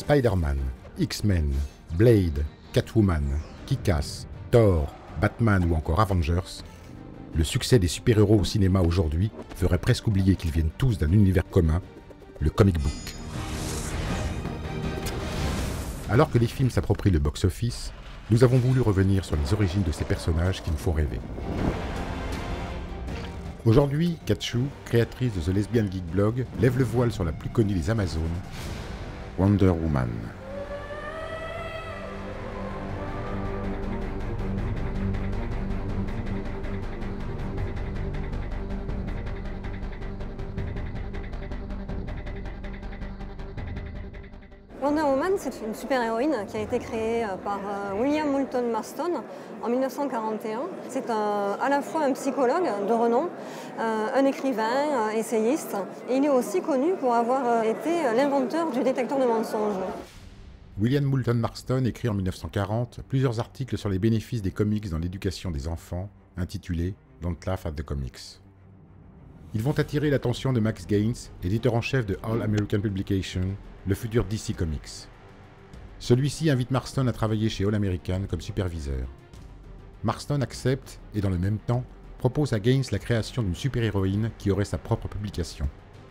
Spider-Man, X-Men, Blade, Catwoman, Kick-Ass, Thor, Batman ou encore Avengers, le succès des super-héros au cinéma aujourd'hui ferait presque oublier qu'ils viennent tous d'un univers commun, le comic book. Alors que les films s'approprient le box-office, nous avons voulu revenir sur les origines de ces personnages qui nous font rêver. Aujourd'hui, Katchou, créatrice de The Lesbian Geek Blog, lève le voile sur la plus connue des Amazones, Wonder Woman. Wonder Woman, c'est une super-héroïne qui a été créée par William Moulton Marston en 1941. C'est à la fois un psychologue de renom, un écrivain, essayiste, et il est aussi connu pour avoir été l'inventeur du détecteur de mensonges. William Moulton Marston écrit en 1940 plusieurs articles sur les bénéfices des comics dans l'éducation des enfants, intitulés « Don't Laugh at the Comics ». Ils vont attirer l'attention de Max Gaines, éditeur en chef de All American Publication, le futur DC Comics. Celui-ci invite Marston à travailler chez All American comme superviseur. Marston accepte et dans le même temps propose à Gaines la création d'une super-héroïne qui aurait sa propre publication.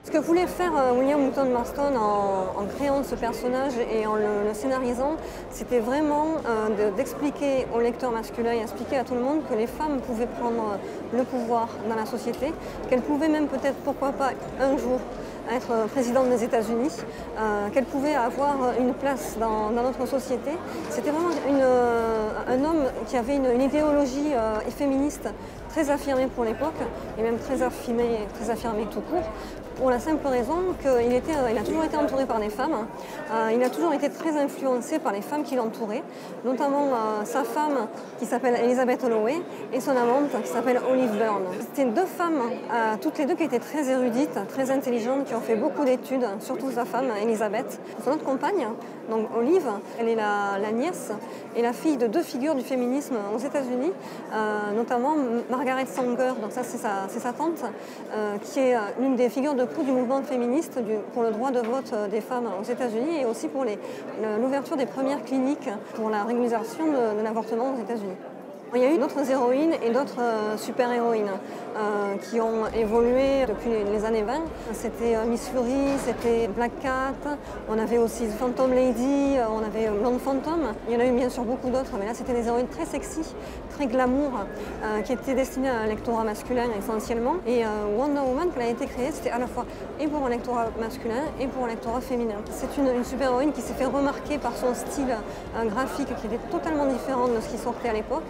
Ce que voulait faire William Moulton Marston en créant ce personnage et en le scénarisant, c'était vraiment d'expliquer aux lecteurs masculins et expliquer à tout le monde que les femmes pouvaient prendre le pouvoir dans la société, qu'elles pouvaient même peut-être, pourquoi pas, un jour être présidente des États-Unis, qu'elle pouvait avoir une place dans notre société. C'était vraiment un homme qui avait une idéologie féministe très affirmée pour l'époque, et même très affirmée tout court, pour la simple raison qu'il a toujours été entouré par des femmes, il a toujours été très influencé par les femmes qui l'entouraient, notamment sa femme qui s'appelle Elizabeth Holloway et son amante qui s'appelle Olive Byrne. C'était deux femmes, toutes les deux qui étaient très érudites, très intelligentes, qui ont fait beaucoup d'études, surtout sa femme, Elizabeth. Son autre compagne, donc Olive, elle est la nièce et la fille de deux figures du féminisme aux États-Unis, notamment Margaret Sanger, donc ça c'est sa tante, qui est l'une des figures de proue du mouvement féministe pour le droit de vote des femmes aux États-Unis et aussi pour l'ouverture des premières cliniques pour la régularisation de l'avortement aux États-Unis. Il y a eu d'autres héroïnes et d'autres super-héroïnes qui ont évolué depuis les années 20. C'était Miss Fury, c'était Black Cat, on avait aussi Phantom Lady, on avait Blonde Phantom. Il y en a eu bien sûr beaucoup d'autres, mais là c'était des héroïnes très sexy, très glamour, qui étaient destinées à un lectorat masculin essentiellement. Et Wonder Woman, quand elle a été créée, c'était à la fois et pour un lectorat masculin et pour un lectorat féminin. C'est une super-héroïne qui s'est fait remarquer par son style graphique qui était totalement différent de ce qui sortait à l'époque.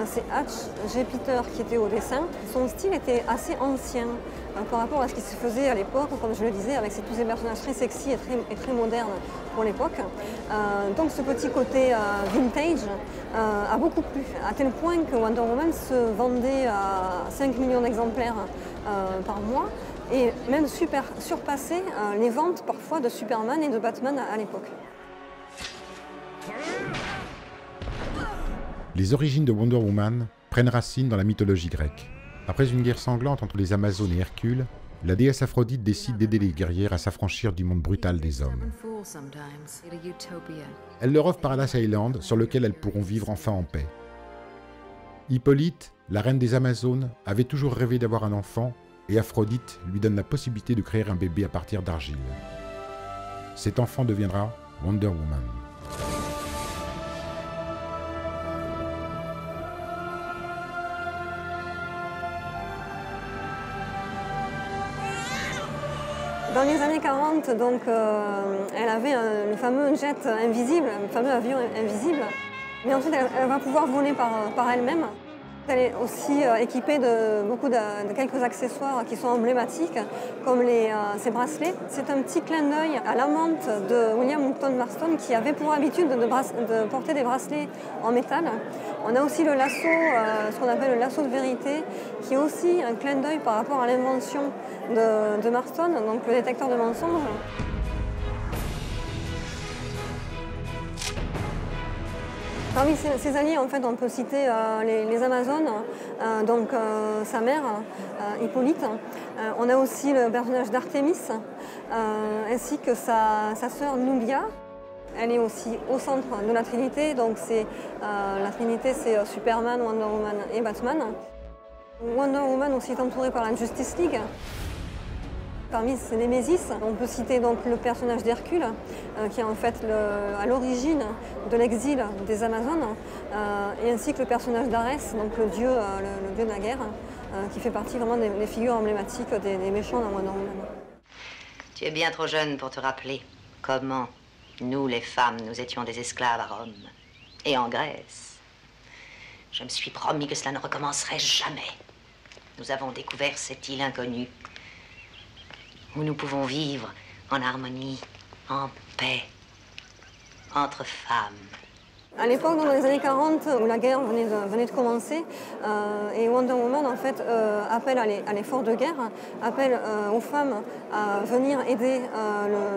C'est Hatch G. Peter qui était au dessin. Son style était assez ancien par rapport à ce qui se faisait à l'époque, comme je le disais, avec tous ces personnages très sexy et très modernes pour l'époque. Donc ce petit côté vintage a beaucoup plu, à tel point que Wonder Woman se vendait à 5 millions d'exemplaires par mois et même surpassait les ventes parfois de Superman et de Batman à l'époque. Les origines de Wonder Woman prennent racine dans la mythologie grecque. Après une guerre sanglante entre les Amazones et Hercule, la déesse Aphrodite décide d'aider les guerrières à s'affranchir du monde brutal des hommes. Elle leur offre Paradise Island, sur lequel elles pourront vivre enfin en paix. Hippolyte, la reine des Amazones, avait toujours rêvé d'avoir un enfant, et Aphrodite lui donne la possibilité de créer un bébé à partir d'argile. Cet enfant deviendra Wonder Woman. Dans les années 40, donc, elle avait le fameux jet invisible, le fameux avion invisible. Mais ensuite, elle va pouvoir voler par elle-même. Elle est aussi équipée de quelques accessoires qui sont emblématiques, comme ses bracelets. C'est un petit clin d'œil à l'amante de William Moulton Marston qui avait pour habitude de porter des bracelets en métal. On a aussi le lasso, ce qu'on appelle le lasso de vérité, qui est aussi un clin d'œil par rapport à l'invention de Marston, donc le détecteur de mensonges. Parmi ses alliés, en fait, on peut citer les Amazones, donc sa mère, Hippolyte. On a aussi le personnage d'Artémis, ainsi que sa sœur Nubia. Elle est aussi au centre de la Trinité, donc la Trinité c'est Superman, Wonder Woman et Batman. Wonder Woman aussi est entourée par la Justice League. Parmi ses némésis, on peut citer donc le personnage d'Hercule, qui est en fait à l'origine de l'exil des Amazones, et ainsi que le personnage d'Arès, donc le dieu de la guerre, qui fait partie vraiment des figures emblématiques des méchants dans Wonder Woman. Tu es bien trop jeune pour te rappeler comment nous, les femmes, nous étions des esclaves à Rome et en Grèce. Je me suis promis que cela ne recommencerait jamais. Nous avons découvert cette île inconnue où nous pouvons vivre en harmonie, en paix, entre femmes. À l'époque, dans les années 40, où la guerre venait de commencer, et Wonder Woman en fait, appelle à l'effort de guerre, appelle aux femmes à venir aider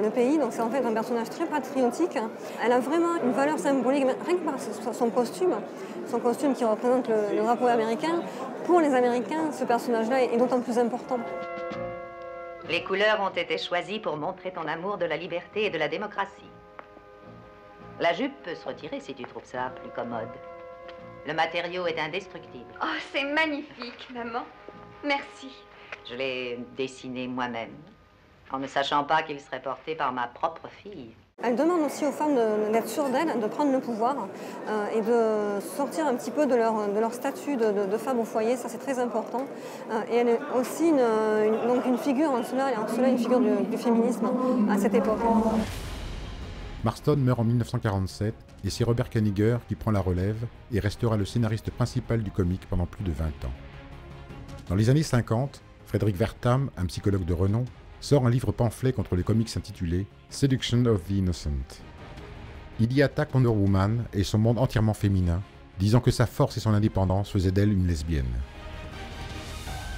le pays. Donc c'est en fait un personnage très patriotique. Elle a vraiment une valeur symbolique, rien que par son costume qui représente le drapeau américain. Pour les Américains, ce personnage-là est d'autant plus important. Les couleurs ont été choisies pour montrer ton amour de la liberté et de la démocratie. La jupe peut se retirer si tu trouves ça plus commode. Le matériau est indestructible. Oh, c'est magnifique, maman. Merci. Je l'ai dessiné moi-même, en ne sachant pas qu'il serait porté par ma propre fille. Elle demande aussi aux femmes d'être sûres d'elles, de prendre le pouvoir et de sortir un petit peu de leur statut de femme au foyer, ça c'est très important. Et elle est aussi une figure, en cela une figure du féminisme à cette époque. Marston meurt en 1947 et c'est Robert Kanigher qui prend la relève et restera le scénariste principal du comic pendant plus de 20 ans. Dans les années 50, Frederick Wertham, un psychologue de renom, sort un livre pamphlet contre les comics intitulé Seduction of the Innocent. Il y attaque Wonder Woman et son monde entièrement féminin, disant que sa force et son indépendance faisaient d'elle une lesbienne.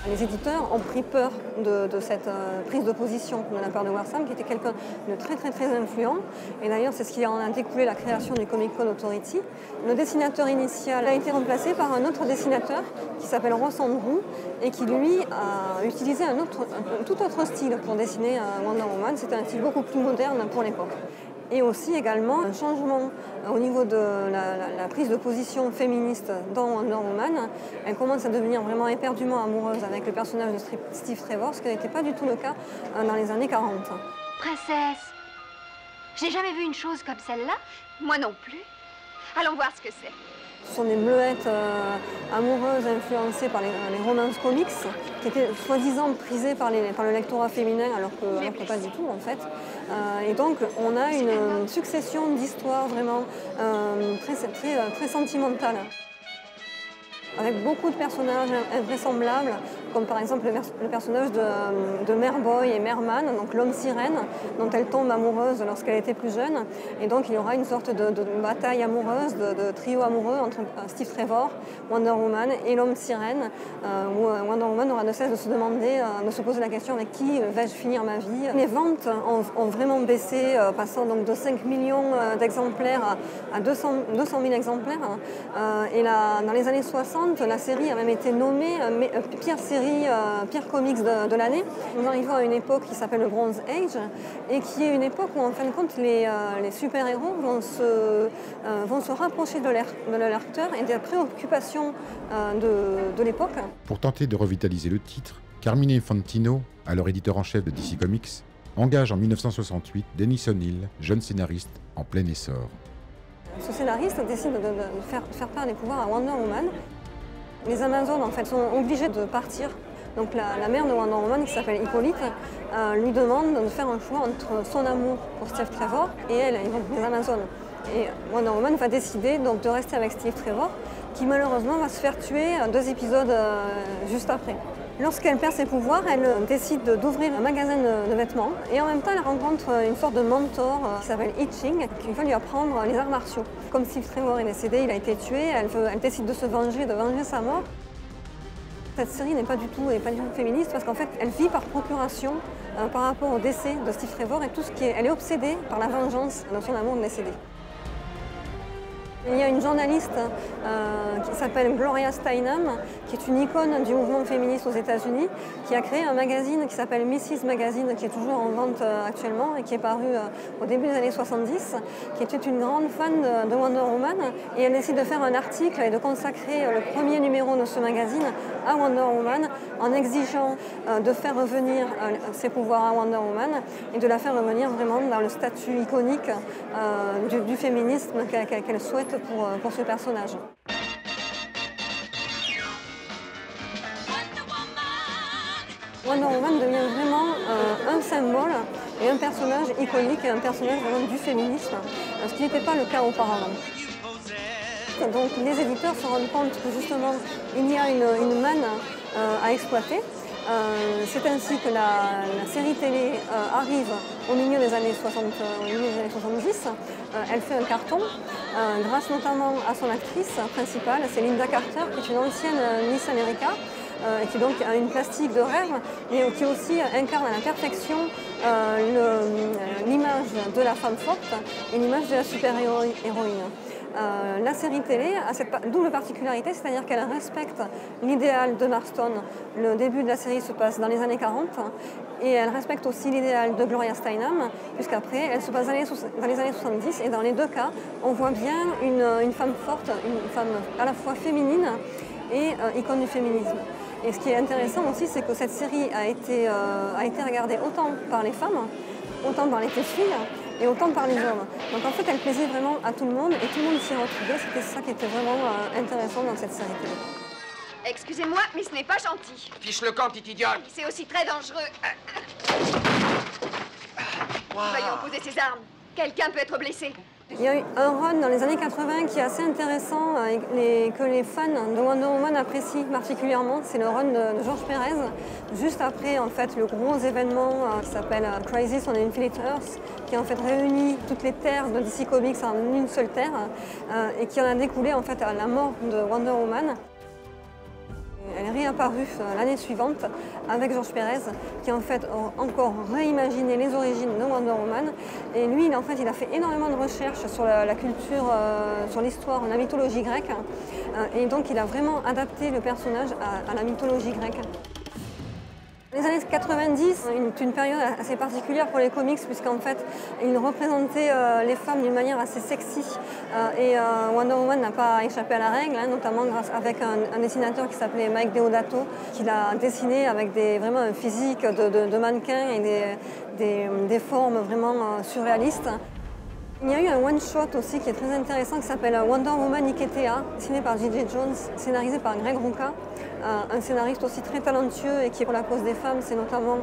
Les éditeurs ont pris peur de cette prise de position de la part de Wertham, qui était quelqu'un de très influent. Et d'ailleurs, c'est ce qui en a découlé la création du Comic Con Authority. Le dessinateur initial a été remplacé par un autre dessinateur qui s'appelle Ross Andru et qui, lui, a utilisé un tout autre style pour dessiner Wonder Woman. C'était un style beaucoup plus moderne pour l'époque. Et aussi également un changement au niveau de la prise de position féministe dans Wonder Woman. Elle commence à devenir vraiment éperdument amoureuse avec le personnage de Steve Trevor, ce qui n'était pas du tout le cas dans les années 40. Princesse, j'ai jamais vu une chose comme celle-là. Moi non plus. Allons voir ce que c'est. Ce sont des bleuettes amoureuses influencées par les romances comics qui étaient soi-disant prisées par le lectorat féminin alors que pas du tout en fait. Et donc on a une succession d'histoires vraiment très sentimentales. Avec beaucoup de personnages invraisemblables, comme par exemple le personnage de Mère Boy et Mère Man, donc l'homme sirène, dont elle tombe amoureuse lorsqu'elle était plus jeune. Et donc il y aura une sorte de bataille amoureuse, de trio amoureux entre Steve Trevor, Wonder Woman et l'homme sirène, où Wonder Woman aura de cesse de se demander, de se poser la question avec qui vais-je finir ma vie. Les ventes ont vraiment baissé, passant donc de 5 millions d'exemplaires à 200 000 exemplaires. Et dans les années 60, la série a même été nommée pire comics de l'année. Nous arrivons à une époque qui s'appelle le Bronze Age et qui est une époque où en fin de compte les super-héros vont se rapprocher de leur lecteur et des préoccupations de l'époque. Pour tenter de revitaliser le titre, Carmine Infantino, alors éditeur en chef de DC Comics, engage en 1968 Dennis O'Neil, jeune scénariste en plein essor. Ce scénariste décide de faire part des pouvoirs à Wonder Woman. Les Amazones en fait, sont obligées de partir. Donc la mère de Wonder Woman, qui s'appelle Hippolyte, lui demande de faire un choix entre son amour pour Steve Trevor et elle, donc les Amazones. Et Wonder Woman va décider donc de rester avec Steve Trevor, qui malheureusement va se faire tuer 2 épisodes juste après. Lorsqu'elle perd ses pouvoirs, elle décide d'ouvrir un magasin de vêtements et en même temps elle rencontre une sorte de mentor qui s'appelle I Ching qui va lui apprendre les arts martiaux. Comme Steve Trevor est décédé, il a été tué, elle décide de se venger, de venger sa mort. Cette série n'est pas du tout féministe parce qu'en fait elle vit par procuration par rapport au décès de Steve Trevor et elle est obsédée par la vengeance de son amour décédé. Il y a une journaliste qui s'appelle Gloria Steinem, qui est une icône du mouvement féministe aux États-Unis, qui a créé un magazine qui s'appelle Mrs. Magazine, qui est toujours en vente actuellement et qui est paru au début des années 70, qui était une grande fan de Wonder Woman. Et elle décide de faire un article et de consacrer le premier numéro de ce magazine à Wonder Woman en exigeant de faire revenir ses pouvoirs à Wonder Woman et de la faire revenir vraiment dans le statut iconique du féminisme qu'elle souhaite pour ce personnage. Wonder Woman devient vraiment un symbole et un personnage iconique et un personnage vraiment du féminisme, ce qui n'était pas le cas auparavant. Donc les éditeurs se rendent compte que justement il y a une manne à exploiter. C'est ainsi que la série télé arrive au milieu des années 70. Elle fait un carton, grâce notamment à son actrice principale, c'est Linda Carter, qui est une ancienne Miss America, qui donc a une plastique de rêve, mais qui aussi incarne à la perfection l'image de la femme forte et l'image de la super-héroïne. La série télé a cette double particularité, c'est-à-dire qu'elle respecte l'idéal de Marston. Le début de la série se passe dans les années 40 et elle respecte aussi l'idéal de Gloria Steinem, puisqu'après elle se passe dans les années 70 et dans les deux cas, on voit bien une femme forte, une femme à la fois féminine et icône du féminisme. Et ce qui est intéressant aussi, c'est que cette série a été regardée autant par les femmes, autant par les petites filles, et autant par les hommes. Donc en fait, elle plaisait vraiment à tout le monde et tout le monde s'y retrouvait. C'était ça qui était vraiment intéressant dans cette série télé. Excusez-moi, mais ce n'est pas gentil. Fiche le camp, petite idiote. C'est aussi très dangereux. Veuillons poser ses armes. Quelqu'un peut être blessé. Il y a eu un run dans les années 80 qui est assez intéressant et que les fans de Wonder Woman apprécient particulièrement. C'est le run de George Pérez, juste après en fait, le gros événement qui s'appelle Crisis on Infinite Earth, qui en fait réunit toutes les terres de DC Comics en une seule terre et qui en a découlé en fait à la mort de Wonder Woman. Elle est réapparue l'année suivante avec George Pérez, qui en fait a encore réimaginé les origines de Wonder Woman. Et lui, il a fait énormément de recherches sur la culture, sur l'histoire, la mythologie grecque. Et donc, il a vraiment adapté le personnage à la mythologie grecque. Les années 90, une période assez particulière pour les comics, puisqu'en fait, ils représentaient les femmes d'une manière assez sexy. Et Wonder Woman n'a pas échappé à la règle, notamment avec un dessinateur qui s'appelait Mike Deodato, qui l'a dessiné avec vraiment un physique de mannequin et des formes vraiment surréalistes. Il y a eu un one-shot aussi qui est très intéressant qui s'appelle Wonder Woman Iketea, dessiné par J.J. Jones, scénarisé par Greg Rucka, un scénariste aussi très talentueux et qui est pour la cause des femmes, c'est notamment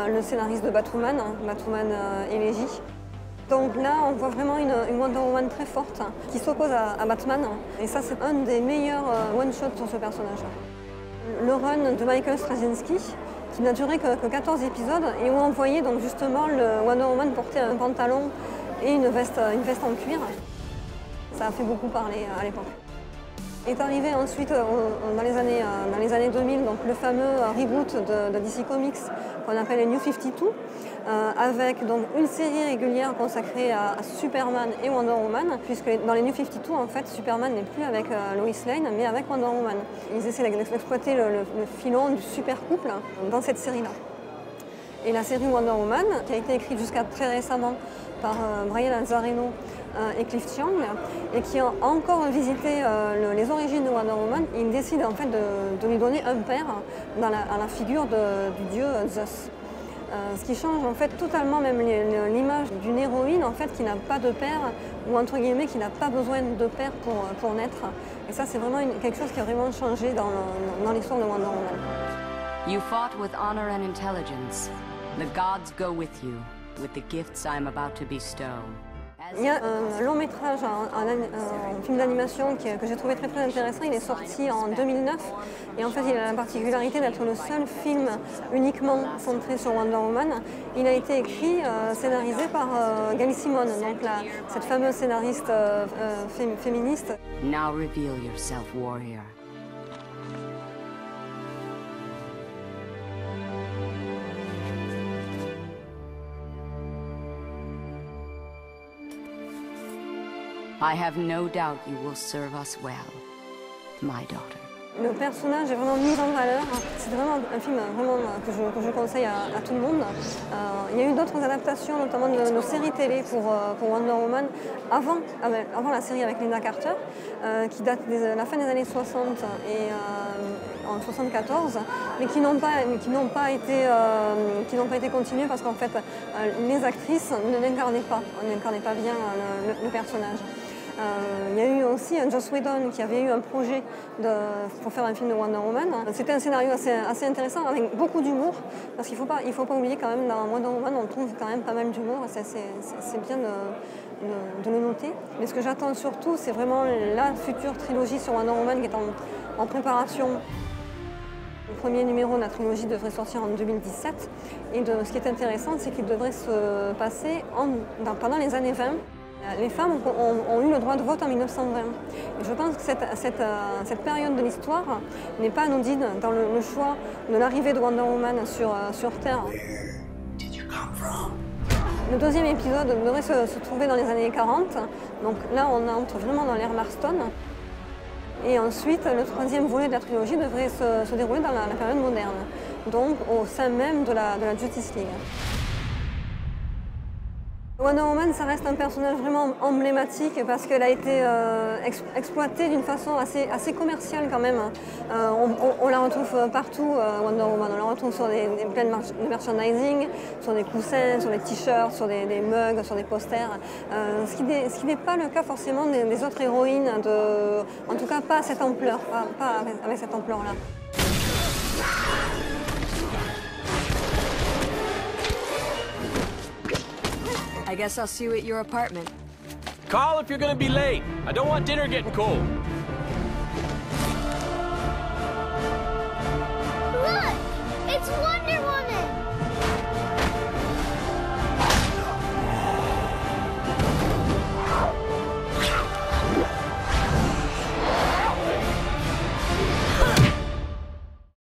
le scénariste de Batwoman, Batwoman Elegy. Donc là, on voit vraiment une Wonder Woman très forte qui s'oppose à Batman, et ça c'est un des meilleurs one-shots sur ce personnage. Le run de Michael Straczynski, qui n'a duré que 14 épisodes, et où on voyait donc justement le Wonder Woman porter un pantalon et une veste en cuir. Ça a fait beaucoup parler à l'époque. Est arrivé ensuite dans les années 2000 donc le fameux reboot de DC Comics qu'on appelle les New 52 avec donc une série régulière consacrée à Superman et Wonder Woman, puisque dans les New 52 en fait Superman n'est plus avec Lois Lane mais avec Wonder Woman. Ils essaient d'exploiter le filon du super couple dans cette série-là. Et la série Wonder Woman, qui a été écrite jusqu'à très récemment par Brian Azzarello et Cliff Chiang, et qui a encore visité les origines de Wonder Woman, il décide en fait de lui donner un père à la figure du dieu Zeus. Ce qui change en fait totalement même l'image d'une héroïne en fait qui n'a pas de père, ou entre guillemets qui n'a pas besoin de père pour naître. Et ça c'est vraiment quelque chose qui a vraiment changé dans l'histoire de Wonder Woman. You fought with honor and intelligence. The gods go with you, with the gifts I am about to bestow. Il y a un long métrage, un film d'animation que j'ai trouvé très intéressant. Il est sorti en 2009 et en fait il a la particularité d'être le seul film uniquement centré sur Wonder Woman. Il a été écrit, scénarisé par Gail Simone, donc cette fameuse scénariste féministe. Now reveal yourself, warrior. I have no doubt you will serve us well, my daughter. Le personnage est vraiment mis en valeur. C'est vraiment un film vraiment que je conseille à tout le monde. Il y a eu d'autres adaptations, notamment de séries télé pour Wonder Woman, avant la série avec Linda Carter, qui date de la fin des années 60 et en 74, mais qui n'ont pas été continuées parce qu'en fait les actrices ne l'incarnaient pas bien le personnage. Il y a eu aussi Joss Whedon qui avait eu un projet pour faire un film de Wonder Woman. C'était un scénario assez intéressant avec beaucoup d'humour, parce qu'il ne faut pas oublier quand même dans Wonder Woman on trouve quand même pas mal d'humour, c'est bien de le noter. Mais ce que j'attends surtout c'est vraiment la future trilogie sur Wonder Woman qui est en préparation. Le premier numéro de la trilogie devrait sortir en 2017 et ce qui est intéressant c'est qu'il devrait se passer pendant les années 20. Les femmes ont eu le droit de vote en 1920. Et je pense que cette période de l'histoire n'est pas anodine dans le choix de l'arrivée de Wonder Woman sur Terre. Le deuxième épisode devrait se trouver dans les années 40. Donc là, on entre vraiment dans l'ère Marston. Et ensuite, le troisième volet de la trilogie devrait se dérouler dans la période moderne, donc au sein même de la Justice League. Wonder Woman, ça reste un personnage vraiment emblématique parce qu'elle a été exploitée d'une façon assez commerciale quand même. On la retrouve partout, Wonder Woman. On la retrouve sur des plein de merchandising, sur des coussins, sur des t-shirts, sur des mugs, sur des posters. Ce qui n'est pas le cas forcément des autres héroïnes, en tout cas pas à cette ampleur, pas avec cette ampleur-là. I guess I'll see you at your apartment. Call if you're gonna be late. I don't want dinner getting cold.